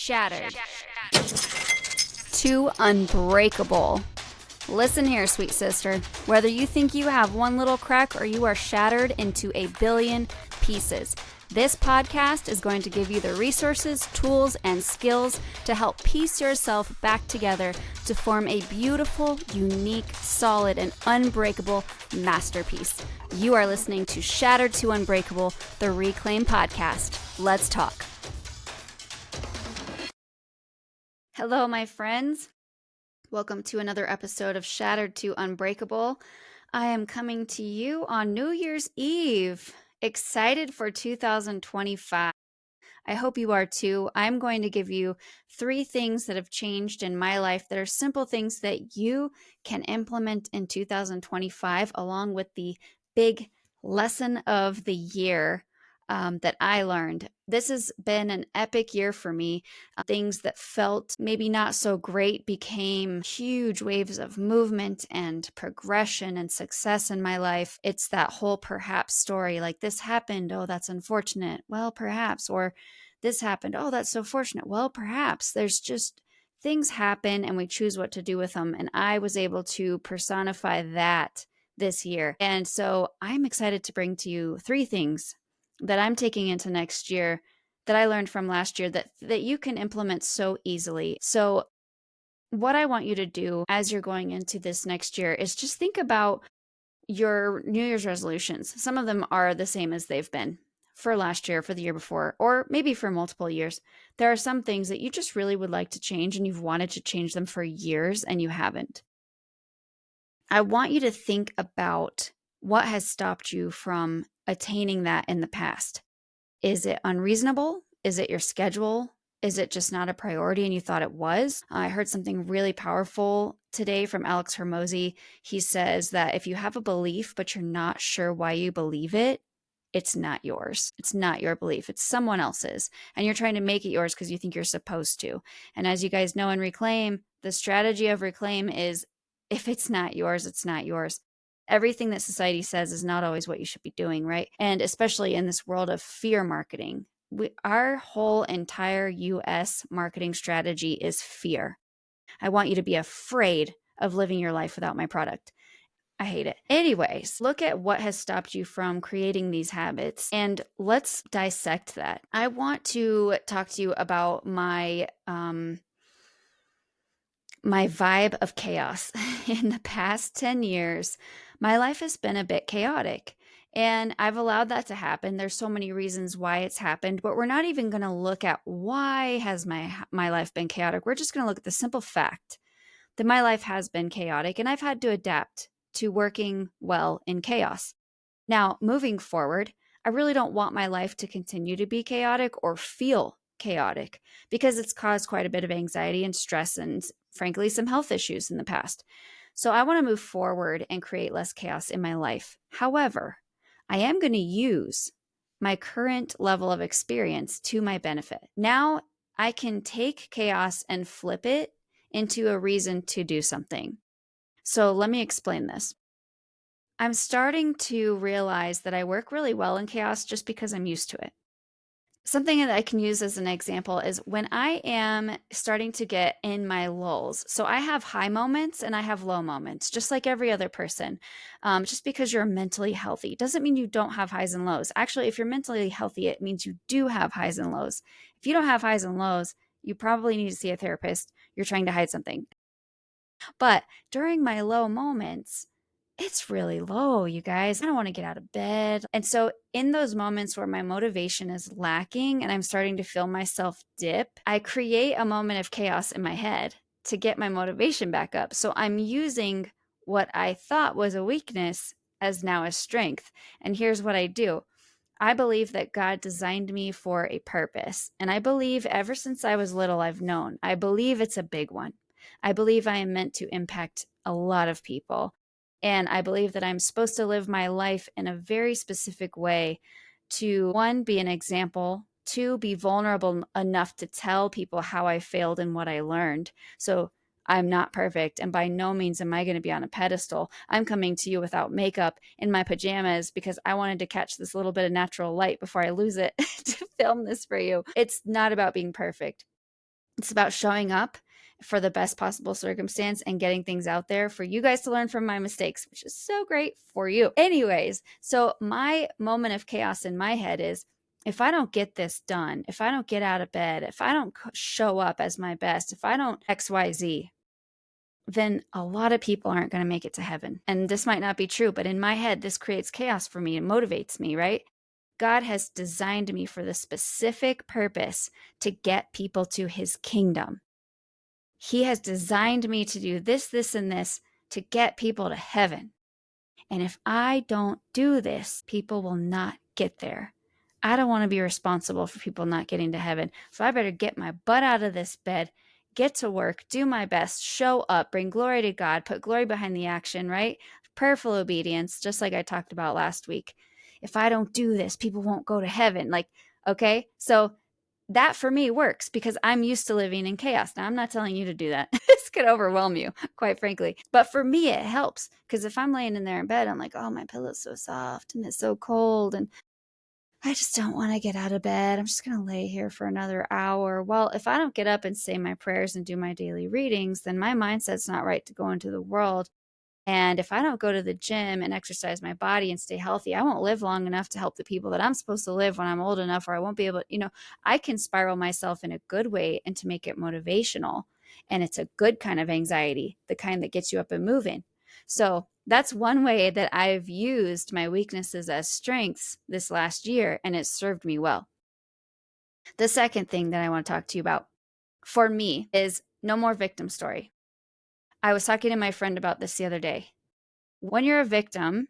shattered to unbreakable. Listen here, sweet sister. Whether you think you have one little crack or you are shattered into a billion pieces, this podcast is going to give you the resources, tools, and skills to help piece yourself back together to form a beautiful, unique, solid, and unbreakable masterpiece. You are listening to Shattered to Unbreakable, the Reclaim podcast. Let's talk. Hello, my friends. Welcome to another episode of Shattered to Unbreakable. I am coming to you on New Year's Eve. Excited for 2025. I hope you are too. I'm going to give you 3 things that have changed in my life that are simple things that you can implement in 2025, along with the big lesson of the year that I learned. This has been an epic year for me. Things that felt maybe not so great became huge waves of movement and progression and success in my life. It's that whole perhaps story, like this happened, oh, that's unfortunate. Well, perhaps. Or this happened, oh, that's so fortunate. Well, perhaps. There's just things happen and we choose what to do with them. And I was able to personify that this year. And so I'm excited to bring to you 3 things that I'm taking into next year that I learned from last year that you can implement so easily. So what I want you to do as you're going into this next year is just think about your New Year's resolutions. Some of them are the same as they've been for last year, for the year before, or maybe for multiple years. There are some things that you just really would like to change and you've wanted to change them for years and you haven't. I want you to think about what has stopped you from attaining that in the past. Is it unreasonable? Is it your schedule? Is it just not a priority and you thought it was? I heard something really powerful today from Alex Hermosi. He says that if you have a belief, but you're not sure why you believe it, it's not yours. It's not your belief. It's someone else's. And you're trying to make it yours because you think you're supposed to. And as you guys know in Reclaim, the strategy of Reclaim is if it's not yours, it's not yours. Everything that society says is not always what you should be doing, right? And especially in this world of fear marketing, our whole entire US marketing strategy is fear. I want you to be afraid of living your life without my product. I hate it. Anyways, look at what has stopped you from creating these habits and let's dissect that. I want to talk to you about my vibe of chaos. In the past 10 years, my life has been a bit chaotic and I've allowed that to happen. There's so many reasons why it's happened, but we're not even going to look at why has my life been chaotic. We're just going to look at the simple fact that my life has been chaotic and I've had to adapt to working well in chaos. Now, moving forward, I really don't want my life to continue to be chaotic or feel chaotic because it's caused quite a bit of anxiety and stress and frankly some health issues in the past. So I want to move forward and create less chaos in my life. However, I am going to use my current level of experience to my benefit. Now I can take chaos and flip it into a reason to do something. So let me explain this. I'm starting to realize that I work really well in chaos just because I'm used to it. Something that I can use as an example is when I am starting to get in my lulls. So I have high moments and I have low moments, just like every other person. Just because you're mentally healthy doesn't mean you don't have highs and lows. Actually, if you're mentally healthy, it means you do have highs and lows. If you don't have highs and lows, you probably need to see a therapist. You're trying to hide something. But during my low moments, it's really low, you guys. I don't want to get out of bed. And so in those moments where my motivation is lacking and I'm starting to feel myself dip, I create a moment of chaos in my head to get my motivation back up. So I'm using what I thought was a weakness as now a strength. And here's what I do. I believe that God designed me for a purpose. And I believe ever since I was little, I've known. I believe it's a big one. I believe I am meant to impact a lot of people. And I believe that I'm supposed to live my life in a very specific way to, 1, be an example, 2, be vulnerable enough to tell people how I failed and what I learned. So I'm not perfect. And by no means am I going to be on a pedestal. I'm coming to you without makeup in my pajamas because I wanted to catch this little bit of natural light before I lose it to film this for you. It's not about being perfect. It's about showing up for the best possible circumstance and getting things out there for you guys to learn from my mistakes, which is so great for you. Anyways, so my moment of chaos in my head is, if I don't get this done, if I don't get out of bed, if I don't show up as my best, if I don't XYZ, then a lot of people aren't going to make it to heaven. And this might not be true, but in my head, this creates chaos for me. It motivates me, right? God has designed me for the specific purpose to get people to his kingdom. He has designed me to do this, this, and this to get people to heaven. And if I don't do this, people will not get there. I don't want to be responsible for people not getting to heaven. So I better get my butt out of this bed, get to work, do my best, show up, bring glory to God, put glory behind the action, right? Prayerful obedience, just like I talked about last week. If I don't do this, people won't go to heaven. Like, okay, so that for me works because I'm used to living in chaos. Now, I'm not telling you to do that. This could overwhelm you, quite frankly. But for me, it helps because if I'm laying in there in bed, I'm like, oh, my pillow's so soft and it's so cold. And I just don't want to get out of bed. I'm just going to lay here for another hour. Well, if I don't get up and say my prayers and do my daily readings, then my mindset's not right to go into the world. And if I don't go to the gym and exercise my body and stay healthy, I won't live long enough to help the people that I'm supposed to live when I'm old enough, or I won't be able to, I can spiral myself in a good way and to make it motivational. And it's a good kind of anxiety, the kind that gets you up and moving. So that's one way that I've used my weaknesses as strengths this last year, and it's served me well. The second thing that I want to talk to you about for me is no more victim story. I was talking to my friend about this the other day. When you're a victim,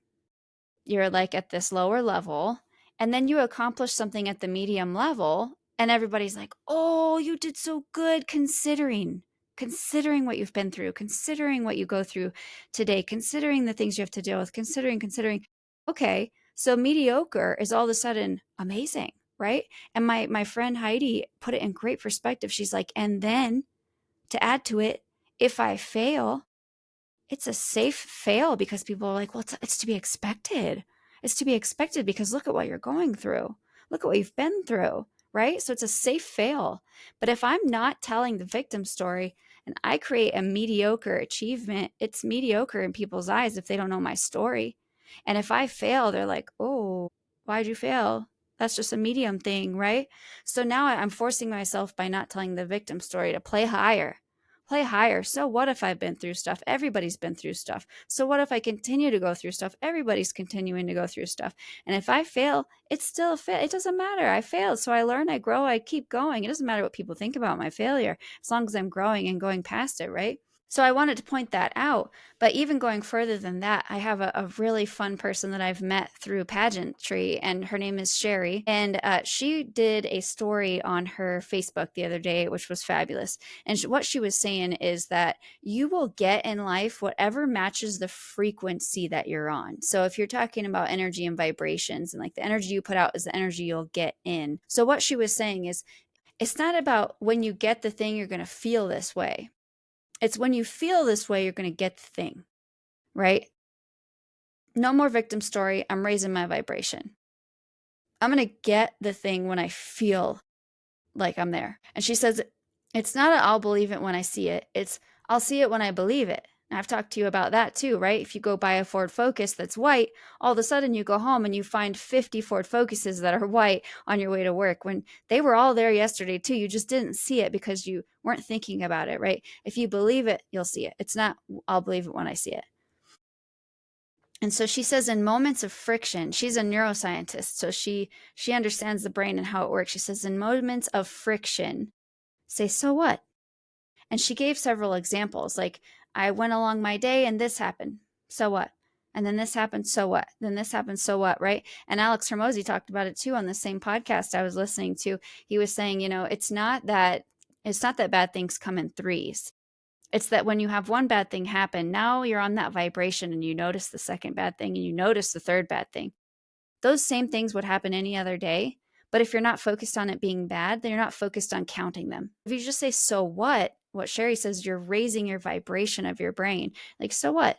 you're like at this lower level, and then you accomplish something at the medium level, and everybody's like, oh, you did so good considering what you've been through, considering what you go through today, considering the things you have to deal with, considering. Okay, so mediocre is all of a sudden amazing, right? And my friend Heidi put it in great perspective. She's like, and then to add to it, if I fail, it's a safe fail because people are like, well, it's to be expected. It's to be expected because look at what you're going through. Look at what you've been through, right? So it's a safe fail. But if I'm not telling the victim story and I create a mediocre achievement, it's mediocre in people's eyes if they don't know my story. And if I fail, they're like, oh, why'd you fail? That's just a medium thing, right? So now I'm forcing myself by not telling the victim story to play higher. Play higher. So what if I've been through stuff? Everybody's been through stuff. So what if I continue to go through stuff? Everybody's continuing to go through stuff. And if I fail, it's still a fail. It doesn't matter. I failed. So I learn, I grow, I keep going. It doesn't matter what people think about my failure as long as I'm growing and going past it, right? So I wanted to point that out. But even going further than that, I have a really fun person that I've met through pageantry, and her name is Sherry. And she did a story on her Facebook the other day, which was fabulous. And what she was saying is that you will get in life whatever matches the frequency that you're on. So if you're talking about energy and vibrations, and like the energy you put out is the energy you'll get in. So what she was saying is, it's not about when you get the thing, you're going to feel this way. It's when you feel this way, you're going to get the thing, right? No more victim story. I'm raising my vibration. I'm going to get the thing when I feel like I'm there. And she says, it's not a, I'll believe it when I see it. It's I'll see it when I believe it. And I've talked to you about that too, right? If you go buy a Ford Focus that's white, all of a sudden you go home and you find 50 Ford Focuses that are white on your way to work when they were all there yesterday too. You just didn't see it because you weren't thinking about it, right? If you believe it, you'll see it. It's not, I'll believe it when I see it. And so she says in moments of friction, she's a neuroscientist, so she understands the brain and how it works. She says in moments of friction, say, so what? And she gave several examples, like, I went along my day and this happened. So what? And then this happened. So what? Then this happened. So what? Right? And Alex Hormozy talked about it too on the same podcast I was listening to. He was saying, it's not that bad things come in threes. It's that when you have one bad thing happen, now you're on that vibration and you notice the second bad thing and you notice the third bad thing. Those same things would happen any other day. But if you're not focused on it being bad, then you're not focused on counting them. If you just say, so what Sherry says, you're raising your vibration of your brain. Like, so what?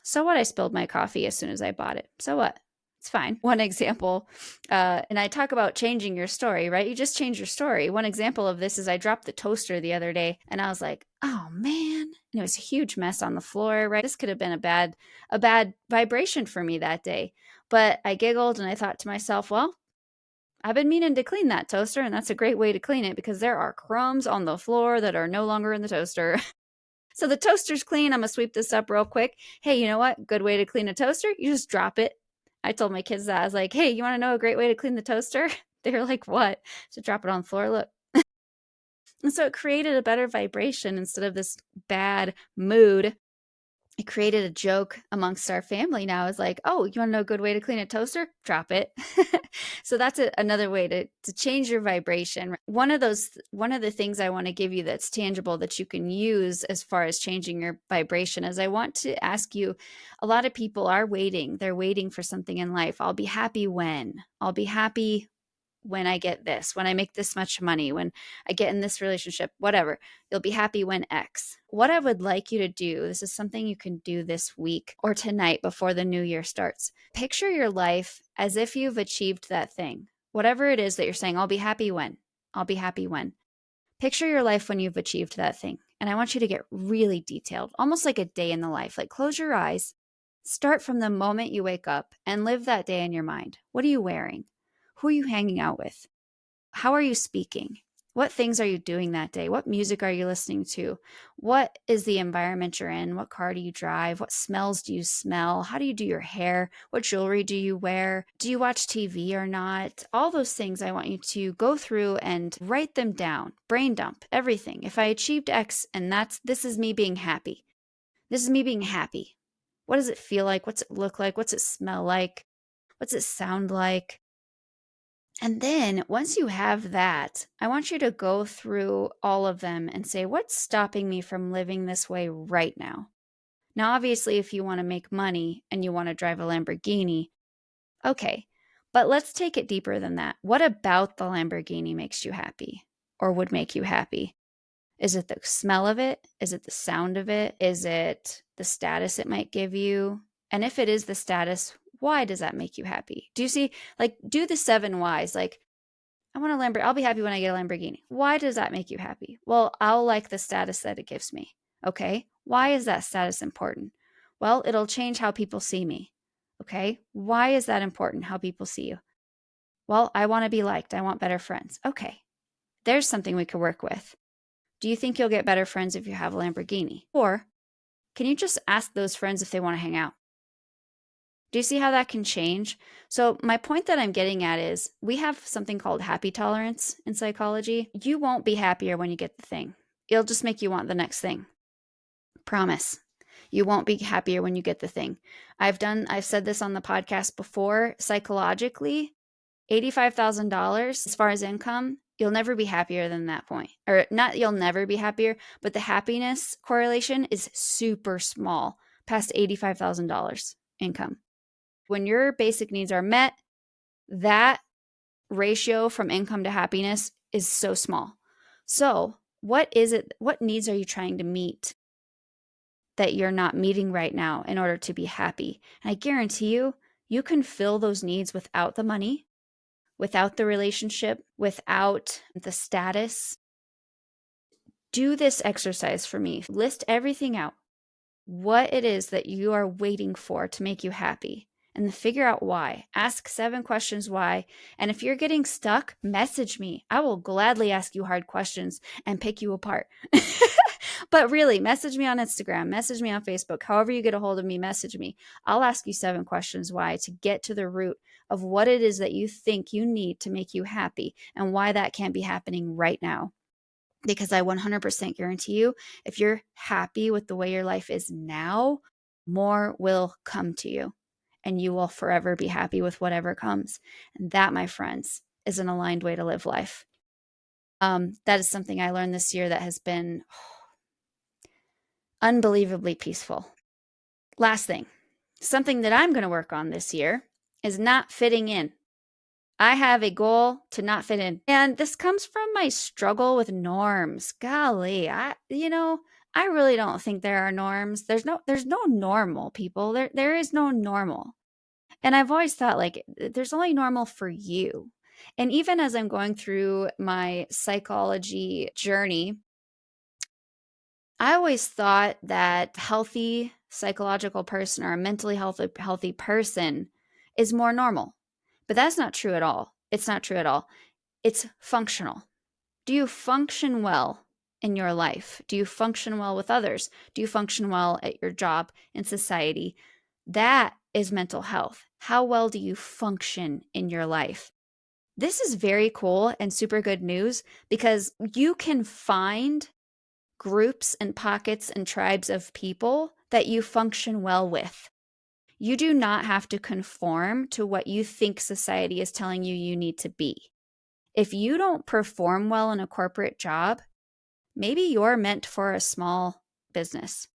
So what? I spilled my coffee as soon as I bought it. So what? It's fine. One example, and I talk about changing your story, right? You just change your story. One example of this is I dropped the toaster the other day and I was like, oh man. And it was a huge mess on the floor, right? This could have been a bad vibration for me that day. But I giggled and I thought to myself, well, I've been meaning to clean that toaster, and that's a great way to clean it because there are crumbs on the floor that are no longer in the toaster. So the toaster's clean. I'm going to sweep this up real quick. Hey, you know what? Good way to clean a toaster? You just drop it. I told my kids that. I was like, hey, you want to know a great way to clean the toaster? They were like, what? So drop it on the floor. Look. And so it created a better vibration instead of this bad mood. It created a joke amongst our family now. Is like, oh, you want to know a good way to clean a toaster? Drop it. So that's another way to change your vibration. One of the things I want to give you that's tangible that you can use as far as changing your vibration is I want to ask you, a lot of people are waiting. They're waiting for something in life. I'll be happy when. I'll be happy when I get this, when I make this much money, when I get in this relationship, whatever. You'll be happy when X. What I would like you to do, this is something you can do this week or tonight before the new year starts. Picture your life as if you've achieved that thing. Whatever it is that you're saying, I'll be happy when. I'll be happy when. Picture your life when you've achieved that thing. And I want you to get really detailed, almost like a day in the life. Like close your eyes, start from the moment you wake up and live that day in your mind. What are you wearing? Who are you hanging out with? How are you speaking? What things are you doing that day? What music are you listening to? What is the environment you're in? What car do you drive? What smells do you smell? How do you do your hair? What jewelry do you wear? Do you watch TV or not? All those things I want you to go through and write them down, brain dump everything. If I achieved X and this is me being happy. This is me being happy. What does it feel like? What's it look like? What's it smell like? What's it sound like? And then once you have that, I want you to go through all of them and say, what's stopping me from living this way right now? Now, obviously, if you want to make money and you want to drive a Lamborghini, okay. But let's take it deeper than that. What about the Lamborghini makes you happy or would make you happy? Is it the smell of it? Is it the sound of it? Is it the status it might give you? And if it is the status, why does that make you happy? Do you see, like, do the 7 whys? Like, I want a Lamborghini. I'll be happy when I get a Lamborghini. Why does that make you happy? Well, I'll like the status that it gives me. Okay. Why is that status important? Well, it'll change how people see me. Okay. Why is that important? How people see you? Well, I want to be liked. I want better friends. Okay. There's something we could work with. Do you think you'll get better friends if you have a Lamborghini? Or can you just ask those friends if they want to hang out? Do you see how that can change? So, my point that I'm getting at is we have something called happy tolerance in psychology. You won't be happier when you get the thing, it'll just make you want the next thing. Promise. You won't be happier when you get the thing. I've said this on the podcast before. Psychologically, $85,000 as far as income, you'll never be happier than that point. Or not, you'll never be happier, but the happiness correlation is super small past $85,000 income. When your basic needs are met, that ratio from income to happiness is so small. So, what is it? What needs are you trying to meet that you're not meeting right now in order to be happy? And I guarantee you, you can fill those needs without the money, without the relationship, without the status. Do this exercise for me. List everything out. What it is that you are waiting for to make you happy and then figure out why. Ask 7 questions why. And if you're getting stuck, message me. I will gladly ask you hard questions and pick you apart. But really, message me on Instagram, message me on Facebook, however you get a hold of me, message me. I'll ask you 7 questions why to get to the root of what it is that you think you need to make you happy and why that can't be happening right now. Because I 100% guarantee you, if you're happy with the way your life is now, more will come to you and you will forever be happy with whatever comes. And that, my friends, is an aligned way to live life. That is something I learned this year that has been unbelievably peaceful. Last thing, something that I'm going to work on this year is not fitting in. I have a goal to not fit in. And this comes from my struggle with norms. Golly, I really don't think there are norms. There's no normal, people. There is no normal. And I've always thought like there's only normal for you. And even as I'm going through my psychology journey, I always thought that healthy psychological person or a mentally healthy person is more normal. But that's not true at all. It's not true at all. It's functional. Do you function well in your life? Do you function well with others? Do you function well at your job, in society? That is mental health. How well do you function in your life? This is very cool and super good news because you can find groups and pockets and tribes of people that you function well with. You do not have to conform to what you think society is telling you you need to be. If you don't perform well in a corporate job, maybe you're meant for a small business.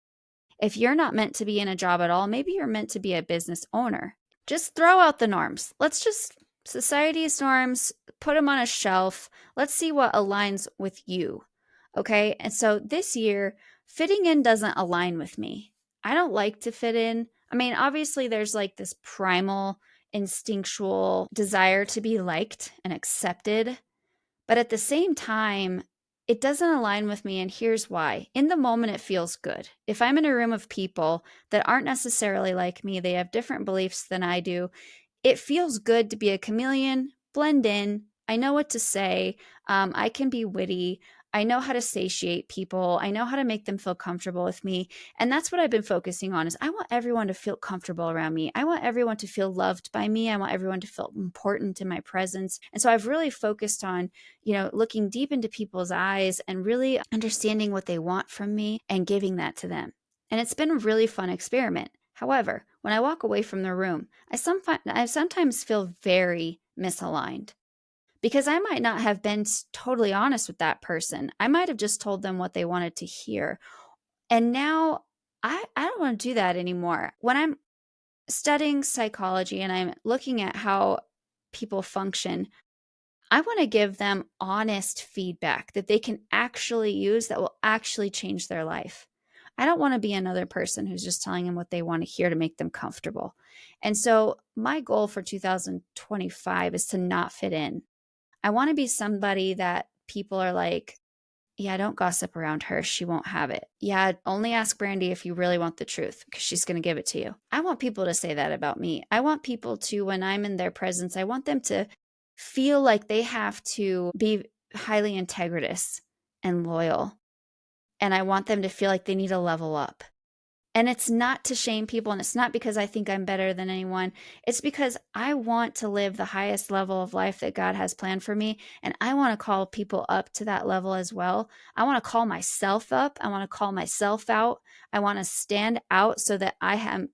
If you're not meant to be in a job at all, maybe you're meant to be a business owner. Just throw out the norms. Let's just, society's norms, put them on a shelf. Let's see what aligns with you. Okay. And so this year, fitting in doesn't align with me. I don't like to fit in. I mean, obviously, there's like this primal, instinctual desire to be liked and accepted. But at the same time, it doesn't align with me. And here's why. In the moment, it feels good. If I'm in a room of people that aren't necessarily like me, they have different beliefs than I do, it feels good to be a chameleon, blend in. I know what to say. I can be witty. I know how to satiate people. I know how to make them feel comfortable with me. And that's what I've been focusing on is I want everyone to feel comfortable around me. I want everyone to feel loved by me. I want everyone to feel important in my presence. And so I've really focused on, looking deep into people's eyes and really understanding what they want from me and giving that to them. And it's been a really fun experiment. However, when I walk away from the room, I sometimes feel very misaligned because I might not have been totally honest with that person. I might have just told them what they wanted to hear. And now I don't want to do that anymore. When I'm studying psychology and I'm looking at how people function, I want to give them honest feedback that they can actually use that will actually change their life. I don't want to be another person who's just telling them what they want to hear to make them comfortable. And so my goal for 2025 is to not fit in. I want to be somebody that people are like, yeah, don't gossip around her. She won't have it. Yeah, only ask Brandy if you really want the truth because she's going to give it to you. I want people to say that about me. I want people to, when I'm in their presence, I want them to feel like they have to be highly integritous and loyal. And I want them to feel like they need to level up. And it's not to shame people, and it's not because I think I'm better than anyone. It's because I want to live the highest level of life that God has planned for me, and I want to call people up to that level as well. I want to call myself up. I want to call myself out. I want to stand out so that I'm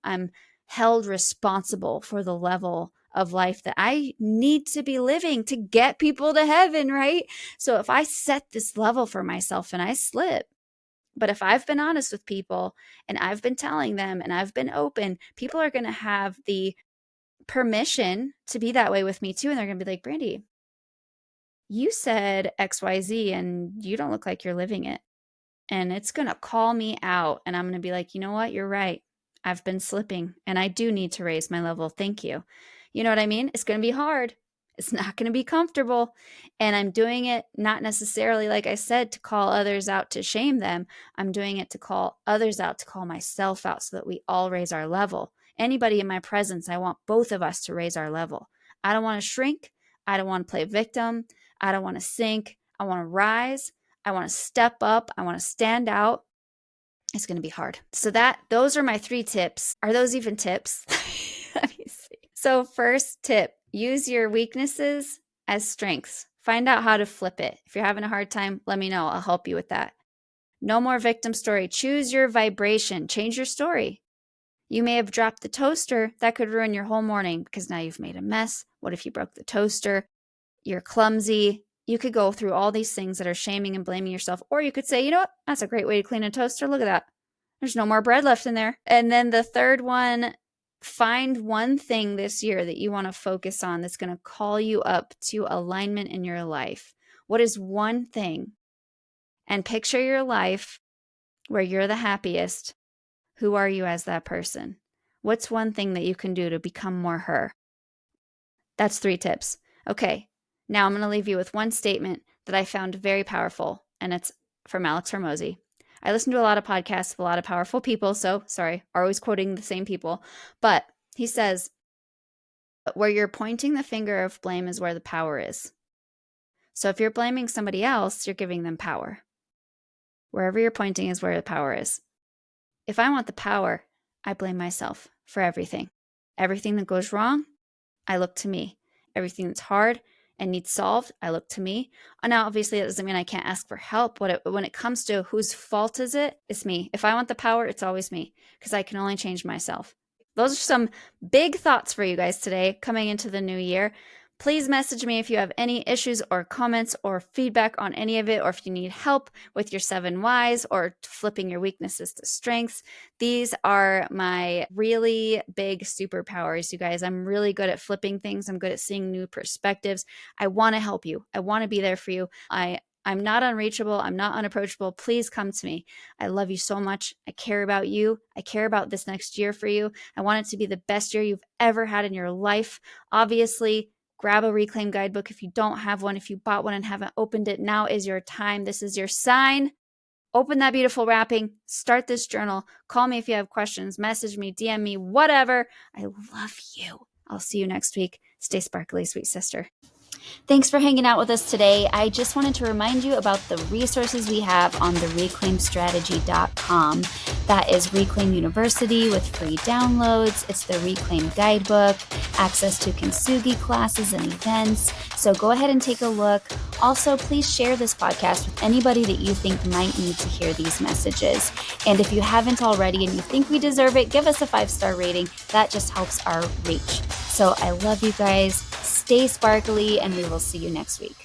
held responsible for the level of life that I need to be living to get people to heaven, right? So if I set this level for myself and I slip, but if I've been honest with people and I've been telling them and I've been open, people are going to have the permission to be that way with me too. And they're going to be like, Brandy, you said XYZ and you don't look like you're living it. And it's going to call me out. And I'm going to be like, you know what? You're right. I've been slipping and I do need to raise my level. Thank you. You know what I mean? It's going to be hard. It's not going to be comfortable. And I'm doing it not necessarily, like I said, to call others out to shame them. I'm doing it to call others out, to call myself out so that we all raise our level. Anybody in my presence, I want both of us to raise our level. I don't want to shrink. I don't want to play victim. I don't want to sink. I want to rise. I want to step up. I want to stand out. It's going to be hard. So those are my 3 tips. Are those even tips? Let me see. So first tip, use your weaknesses as strengths. Find out how to flip it. If you're having a hard time, let me know. I'll help you with that. No more victim story. Choose your vibration. Change your story. You may have dropped the toaster. That could ruin your whole morning because now you've made a mess. What if you broke the toaster? You're clumsy. You could go through all these things that are shaming and blaming yourself. Or you could say, you know what? That's a great way to clean a toaster. Look at that. There's no more bread left in there. And then the third one, find one thing this year that you want to focus on that's going to call you up to alignment in your life. What is one thing? And picture your life where you're the happiest. Who are you as that person? What's one thing that you can do to become more her? That's 3 tips. Okay, now I'm going to leave you with one statement that I found very powerful, and it's from Alex Hormozy. I listen to a lot of podcasts with a lot of powerful people, so sorry, always quoting the same people. But he says, where you're pointing the finger of blame is where the power is. So if you're blaming somebody else, you're giving them power. Wherever you're pointing is where the power is. If I want the power, I blame myself for everything. Everything that goes wrong, I look to me. Everything that's hard and needs solved, I look to me. Now, obviously, that doesn't mean I can't ask for help. When it comes to whose fault is it, it's me. If I want the power, it's always me, because I can only change myself. Those are some big thoughts for you guys today coming into the new year. Please message me if you have any issues or comments or feedback on any of it, or if you need help with your 7 whys or flipping your weaknesses to strengths. These are my really big superpowers, you guys. I'm really good at flipping things. I'm good at seeing new perspectives. I want to help you. I want to be there for you. I'm not unreachable. I'm not unapproachable. Please come to me. I love you so much. I care about you. I care about this next year for you. I want it to be the best year you've ever had in your life. Obviously, grab a Reclaim guidebook if you don't have one. If you bought one and haven't opened it, now is your time. This is your sign. Open that beautiful wrapping. Start this journal. Call me if you have questions. Message me, DM me, whatever. I love you. I'll see you next week. Stay sparkly, sweet sister. Thanks for hanging out with us today. I just wanted to remind you about the resources we have on the reclaimstrategy.com. That is Reclaim University with free downloads. It's the Reclaim Guidebook, access to Kintsugi classes and events. So go ahead and take a look. Also, please share this podcast with anybody that you think might need to hear these messages. And if you haven't already and you think we deserve it, give us a 5-star rating. That just helps our reach. So I love you guys. Stay sparkly, and we will see you next week.